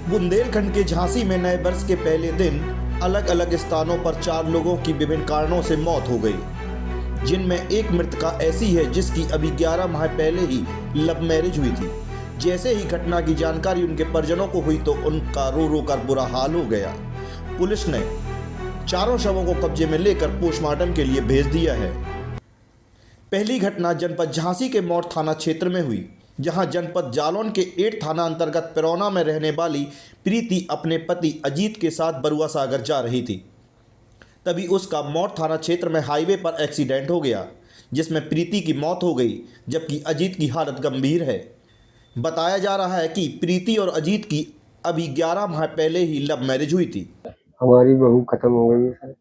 बुंदेलखंड के झांसी में नए वर्ष के पहले दिन अलग अलग स्थानों पर 4 लोगों की विभिन्न कारणों से मौत हो गई, जिनमें एक मृतका ऐसी है जिसकी अभी 11 माह पहले ही लव मैरिज हुई थी। जैसे ही घटना की जानकारी उनके परिजनों को हुई तो उनका रो रो कर बुरा हाल हो गया। पुलिस ने चारों शवों को कब्जे में लेकर पोस्टमार्टम के लिए भेज दिया है। पहली घटना जनपद झांसी के मौड़ थाना क्षेत्र में हुई, जहां जनपद जालौन के 8 थाना अंतर्गत पिरौना में रहने वाली प्रीति अपने पति अजीत के साथ बरुआ सागर जा रही थी। तभी उसका मौड़ थाना क्षेत्र में हाईवे पर एक्सीडेंट हो गया, जिसमें प्रीति की मौत हो गई, जबकि अजीत की हालत गंभीर है। बताया जा रहा है कि प्रीति और अजीत की अभी 11 माह पहले ही लव मैरिज हुई थी। हमारी बहू खत्म हो गई है सर।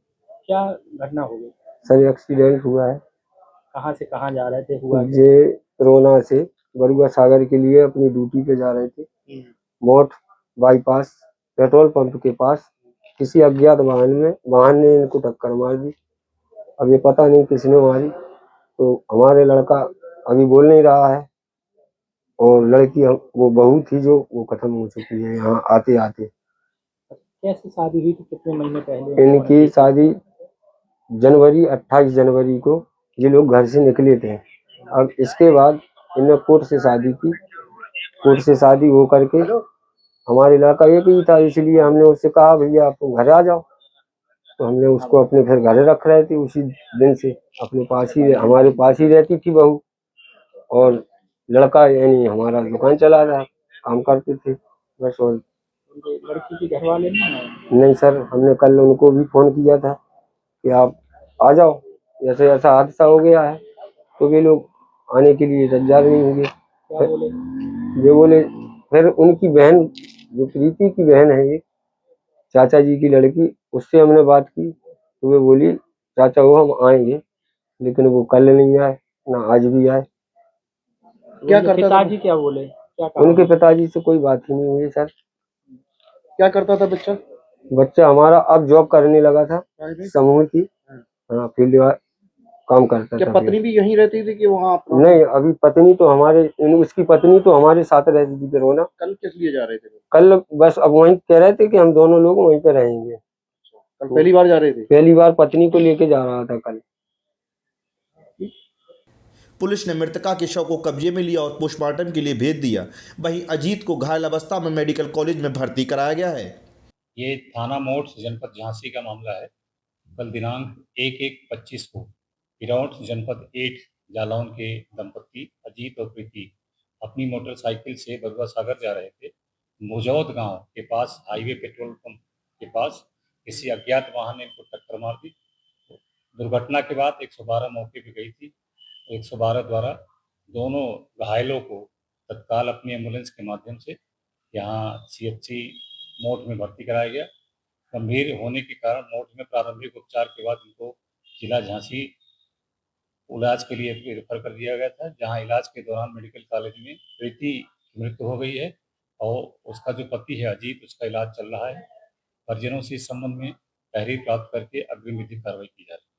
क्या घटना हो गई? सर एक्सीडेंट हुआ है। कहाँ से कहाँ जा रहे थे? हुआ ये पिरौना से बरुआ सागर के लिए अपनी ड्यूटी पे जा रहे थे। मोट बाईपास पेट्रोल पंप के पास किसी अज्ञात वाहन ने इनको टक्कर मार दी। अब ये पता नहीं किसने मारी। तो हमारे लड़का अभी बोल नहीं रहा है और लड़की वो बहू थी जो वो खत्म हो चुकी है यहाँ आते आते। कैसे शादी हुई थी? कितने महीने पहले? इनकी शादी 28 जनवरी को ये लोग घर से निकले थे। अब इसके बाद इन्हें कोर्ट से शादी की। कोर्ट से शादी हो करके हमारे लड़का एक ही था, इसलिए हमने उससे कहा भैया आप घर आ जाओ। तो हमने उसको अपने फिर घर रख रहे थे। उसी दिन से अपने पास ही हमारे पास ही रहती थी बहू, और लड़का यानी हमारा दुकान चला रहा, काम करते थे बस। और लड़की के घर वाले नहीं सर, हमने कल उनको भी फोन किया था कि आप आ जाओ, जैसे ऐसा हादसा हो गया है। तो वे लोग आने के लिए तैयार नहीं होंगे। ये बोले फिर उनकी बहन जो प्रीति की बहन है, ये चाचा जी की लड़की, उससे हमने बात की तो वे बोली चाचा वो हम आएंगे, लेकिन वो कल नहीं आए ना आज भी आए। क्या करता? पिताजी क्या बोले? क्या कहा? उनके पिताजी से कोई बात ही नहीं हुई सर। क्या करता था बच्चा? बच्चा हमारा अब जॉब करने लगा था समूह की। हाँ, फील्ड काम करता था। पत्नी भी यहीं रहती थी कि वहाँ? नहीं, अभी पत्नी तो उसकी पत्नी तो हमारे साथ रहती थी पिरौना। कल किस लिए जा रहे थे? कल बस अब वहीं कह रहे थे कि हम दोनों लोग वहीं पे रहेंगे। कल पहली बार जा रहे थे? पहली बार पत्नी को लेके जा रहा था कल। पुलिस ने मृतका के शव को कब्जे में लिया और पोस्टमार्टम के लिए भेज दिया। वहीं अजीत को घायल अवस्था में मेडिकल कॉलेज में भर्ती कराया गया है। ये थाना मोड़ जनपद झांसी का मामला है। कल दिनांक 1/1/25 को पिरौट जनपद 8 जालौन के दंपत्ति अजीत और प्रीति अपनी मोटरसाइकिल से बरुआ सागर जा रहे थे। मुजौद गांव के पास हाईवे पेट्रोल पंप के पास किसी अज्ञात वाहन ने इनको टक्कर मार दी। दुर्घटना के बाद 112 मौके पर गई थी। 112 द्वारा दोनों घायलों को तत्काल अपनी एम्बुलेंस के माध्यम से यहाँ CHC मोड़ में भर्ती कराया गया। गंभीर होने के कारण मोड़ में प्रारंभिक उपचार के बाद इनको जिला झांसी इलाज के लिए रेफर कर दिया गया था, जहां इलाज के दौरान मेडिकल कॉलेज में प्रीति की मृत्यु हो गई है और उसका जो पति है अजीत, उसका इलाज चल रहा है। परिजनों से इस संबंध में तहरीर प्राप्त करके अग्रिम विधिक कार्रवाई की जा रही है।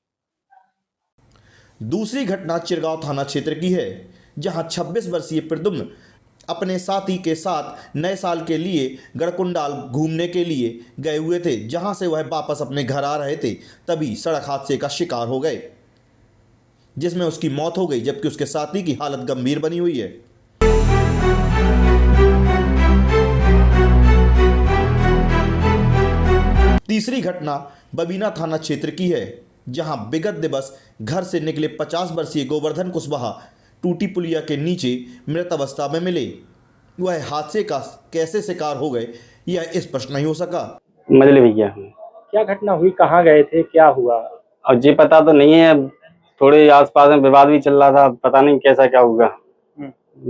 दूसरी घटना चिरगांव थाना क्षेत्र की है, जहां 26 वर्षीय प्रद्युम्न अपने साथी के साथ नए साल के लिए गढ़कुंडाल घूमने के लिए गए हुए थे, जहां से वह वापस अपने घर आ रहे थे। तभी सड़क हादसे का शिकार हो गए, जिसमें उसकी मौत हो गई, जबकि उसके साथी की हालत गंभीर बनी हुई है। तीसरी घटना बबीना थाना क्षेत्र की है, जहां विगत दिवस घर से निकले 50 वर्षीय गोवर्धन कुशवाहा टूटी पुलिया के नीचे मृत अवस्था में मिले। वह हादसे का कैसे शिकार हो गए, यह स्पष्ट नहीं हो सका। मजले भैया क्या घटना हुई? कहाँ गए थे? क्या हुआ? अब ये पता तो नहीं है, थोड़े आसपास में विवाद भी चल रहा था, पता नहीं कैसा क्या हुआ।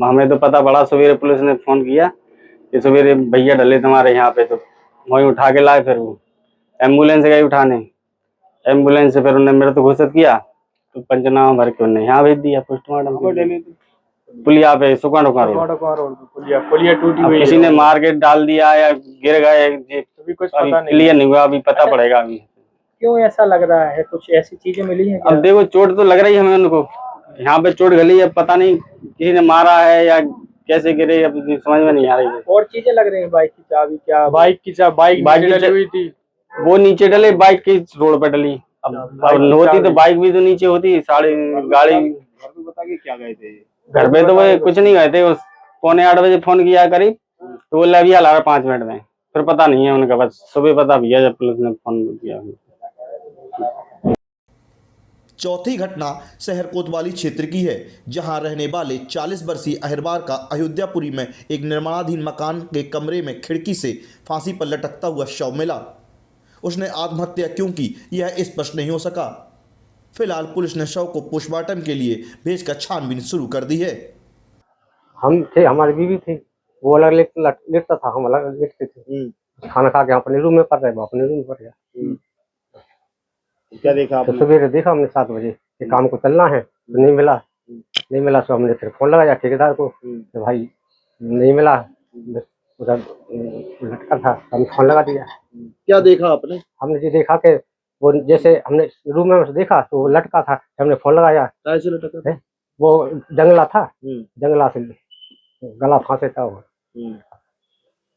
हमें तो पता बड़ा सवेरे पुलिस ने फोन किया कि सवेरे भैया डले तुम्हारे यहाँ पे, तो वहीं उठा के लाए। फिर वो एम्बुलेंस गई उठाने, एम्बुलेंस से फिर उन्हें मृत घोषित किया, तो पंचनामा भर के उन्हें यहाँ भेज दिया पोस्टमार्टम पुलिया पे सुकन पुलिया टूटी हुई। किसी ने मार के डाल दिया या गिर गए, कुछ पता क्लियर नहीं हुआ, अभी पता पड़ेगा। अभी क्यों ऐसा लग रहा है? कुछ ऐसी चीजें मिली हैं? अब देखो चोट तो लग रही है हमें, उनको यहाँ पे चोट गली है, पता नहीं किसी ने मारा है या कैसे गिरे अब समझ में नहीं आ रही है। और चीजें लग रही हैं, बाइक की चाबी, क्या बाइक की बाइक बाइक नीचे की डली हुई थी। वो नीचे डले, बाइक की रोड पे डली। अब होती तो बाइक भी तो नीचे होती, साड़ी गाड़ी। घर पे बता के क्या गए थे? घर पे तो वो कुछ नहीं गए थे, उस 7:45 फोन किया करीब, तो वो अभी आ रहा 5 मिनट में, फिर पता नहीं है उनका, बस सुबह पता भैया जब पुलिस ने फोन किया। चौथी घटना शहर कोतवाली क्षेत्र की है, जहां रहने वाले 40 वर्षीय अहिरबार का अयोध्यापुरी में एक निर्माणाधीन मकान के कमरे में खिड़की से फांसी पर लटकता हुआ शव मिला। उसने आत्महत्या क्यों की, यह स्पष्ट नहीं हो सका। फिलहाल पुलिस ने शव को पोस्टमार्टम के लिए भेजकर छानबीन शुरू कर दी है। हम थे, हमारी बीवी थी, वो अलग लेटता था, हम अलग लेटते थे। खाना खा के हम अपने रूम में पड़ रहे, वो अपने रूम में पड़ गया। क्या देखा तो आपने? सवेरे देखा हमने 7 बजे कि काम को चलना है, तो नहीं मिला तो हमने फिर फोन लगाया ठेकेदार को, तो भाई नहीं मिला, उधर लटका था, हमने फोन लगा दिया। क्या देखा आपने? हमने जो देखा कि वो जैसे हमने रूम में देखा तो वो लटका था, हमने फोन लगाया, कैसे लटका था? वो जंगला था, जंगला से गला फांसे था वो।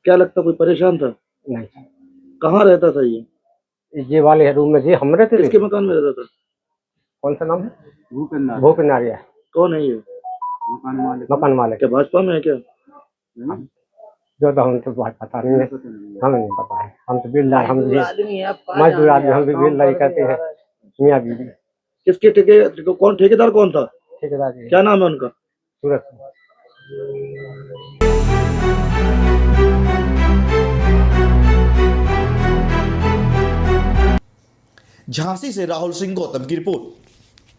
क्या लगता कोई परेशान था? नहीं, कहाँ रहता था ये वाले रूम में, ये हम रहते थे। किसके मकान में रहता था? कौन सा नाम है? भूपेंद्र आर्य। कौन है ये? मकान मालिक। क्या भाजपा में है क्या? जो तो हम तो बात पता नहीं है, हमें नहीं पता है। हम तो बिल्डर, हम भी मजदूर आदमी, हम भी बिल्डर करते हैं, मियाँ बीवी। किसके ठेके, कौन ठेकेदार कौन था? ठेकेदार क्या नाम है उनका? सूरत। झांसी से राहुल सिंह गौतम की रिपोर्ट।